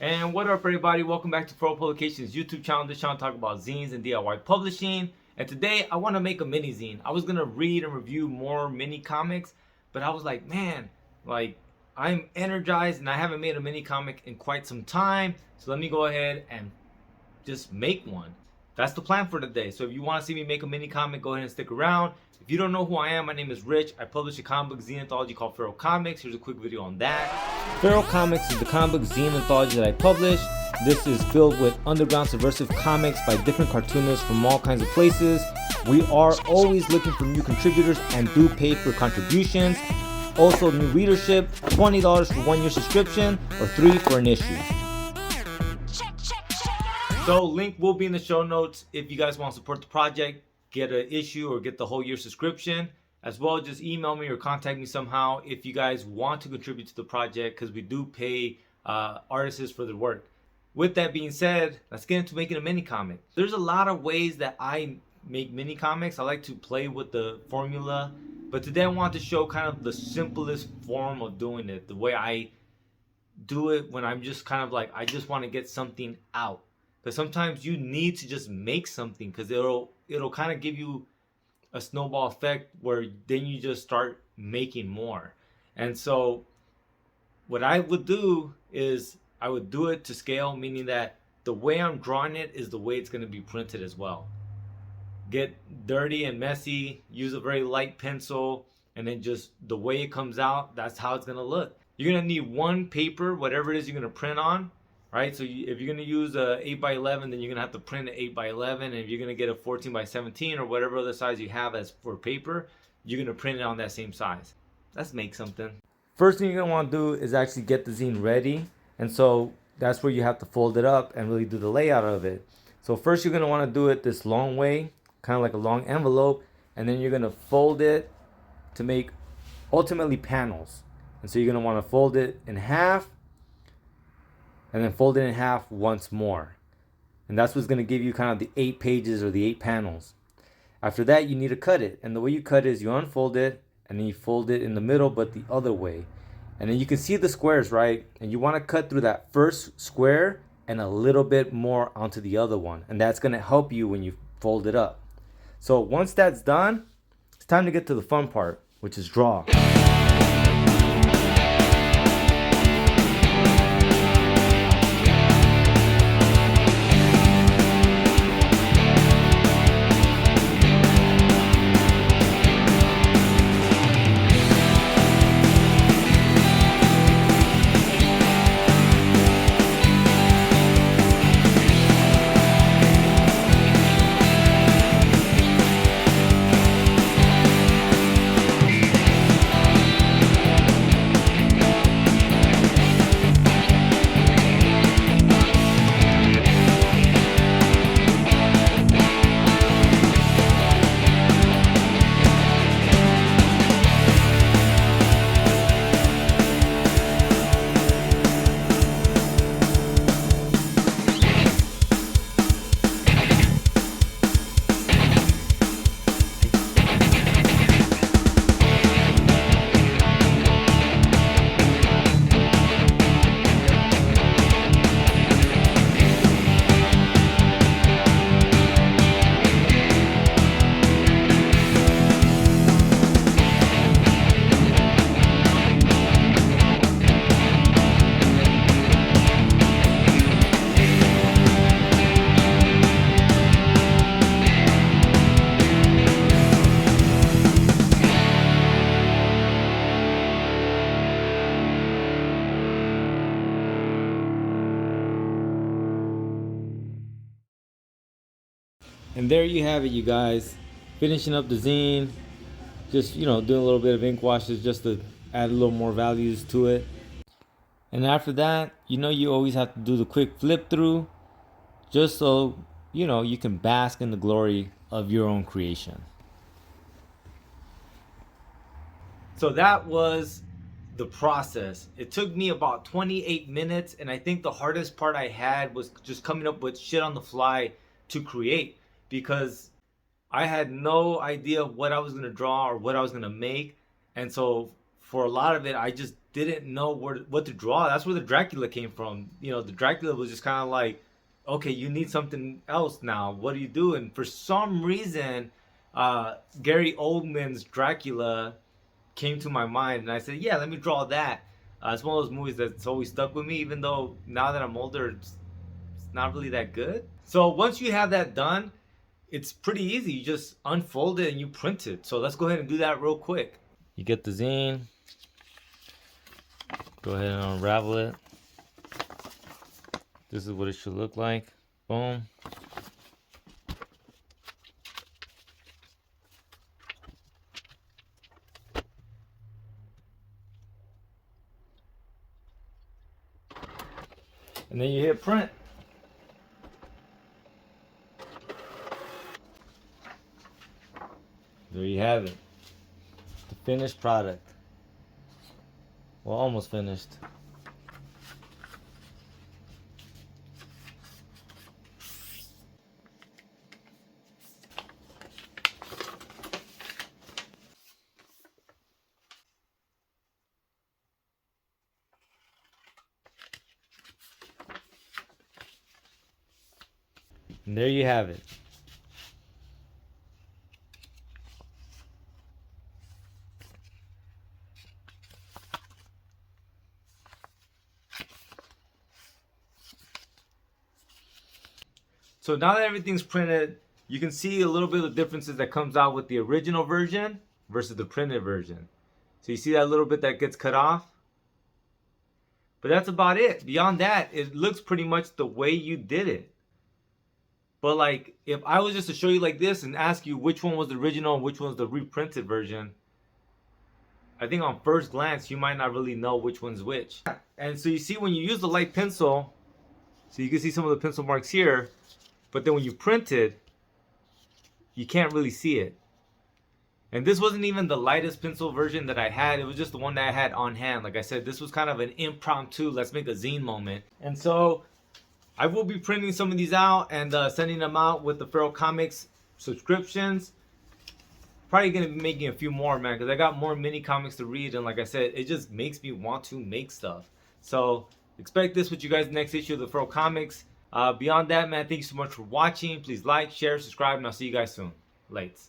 And what up, everybody? Welcome back to Pro Publications YouTube channel. This channel talk about zines and DIY publishing. And today I want to make a mini zine. I was gonna read and review more mini comics, but I was like, man, like I'm energized and I haven't made a mini comic in quite some time. So let me go ahead and just make one. That's the plan for today. So if you want to see me make a mini comic, go ahead and stick around. If you don't know who I am, my name is Rich. I publish a comic book zine anthology called Feral Comics. Here's a quick video on that. Feral Comics is the comic book zine anthology that I publish. This is filled with underground subversive comics by different cartoonists from all kinds of places. We are always looking for new contributors and do pay for contributions. Also, new readership, $20 for 1 year subscription or $3 for an issue. So link will be in the show notes if you guys want to support the project, get an issue or get the whole year subscription. As well, just email me or contact me somehow if you guys want to contribute to the project, because we do pay artists for their work. With that being said, let's get into making a mini comic. There's a lot of ways that I make mini comics. I like to play with the formula, but today I want to show kind of the simplest form of doing it, the way I do it when I'm just kind of like, I just want to get something out. But sometimes you need to just make something, because it'll kind of give you a snowball effect where then you just start making more. And so what I would do is I would do it to scale, meaning that the way I'm drawing it is the way it's going to be printed as well. Get dirty and messy, use a very light pencil, and then just the way it comes out, that's how it's going to look. You're going to need one paper, whatever it is you're going to print on. Right, so if you're going to use a 8x11, then you're going to have to print an 8x11. And if you're going to get a 14x17 or whatever other size you have as for paper, you're going to print it on that same size. Let's make something. First thing you're going to want to do is actually get the zine ready. And so that's where you have to fold it up and really do the layout of it. So first you're going to want to do it this long way, kind of like a long envelope. And then you're going to fold it to make ultimately panels. And so you're going to want to fold it in half, and then fold it in half once more. And that's what's going to give you kind of the 8 pages or the 8 panels. After that, you need to cut it. And the way you cut it is you unfold it, and then you fold it in the middle, but the other way. And then you can see the squares, right? And you want to cut through that first square and a little bit more onto the other one. And that's going to help you when you fold it up. So once that's done, it's time to get to the fun part, which is draw. And there you have it, you guys. Finishing up the zine. Just, doing a little bit of ink washes just to add a little more values to it. And after that, you always have to do the quick flip through, just so, you can bask in the glory of your own creation. So that was the process. It took me about 28 minutes, and I think the hardest part I had was just coming up with shit on the fly to create, because I had no idea what I was going to draw or what I was going to make. And so for a lot of it, I just didn't know what to draw. That's where the Dracula came from. You know, the Dracula was just kind of like, okay, you need something else now. What do you do? And for some reason, Gary Oldman's Dracula came to my mind, and I said, yeah, let me draw that. It's one of those movies that's always stuck with me, even though now that I'm older, it's not really that good. So once you have that done, it's pretty easy. You just unfold it and you print it. So let's go ahead and do that real quick. You get the zine. Go ahead and unravel it. This is what it should look like. Boom. And then you hit print. There you have it. The finished product. Well, almost finished. And there you have it. So now that everything's printed, you can see a little bit of the differences that comes out with the original version versus the printed version. So you see that little bit that gets cut off? But that's about it. Beyond that, it looks pretty much the way you did it. But like, if I was just to show you like this and ask you which one was the original and which one was the reprinted version, I think on first glance, you might not really know which one's which. And so you see when you use the light pencil, so you can see some of the pencil marks here, but then when you print it, you can't really see it. And this wasn't even the lightest pencil version that I had. It was just the one that I had on hand. Like I said, this was kind of an impromptu, let's make a zine moment. And so I will be printing some of these out and sending them out with the Feral Comics subscriptions. Probably going to be making a few more, man, because I got more mini comics to read. And like I said, it just makes me want to make stuff. So expect this with you guys next issue of the Feral Comics. Beyond that, man, thank you so much for watching. Please like, share, subscribe, and I'll see you guys soon. Lates.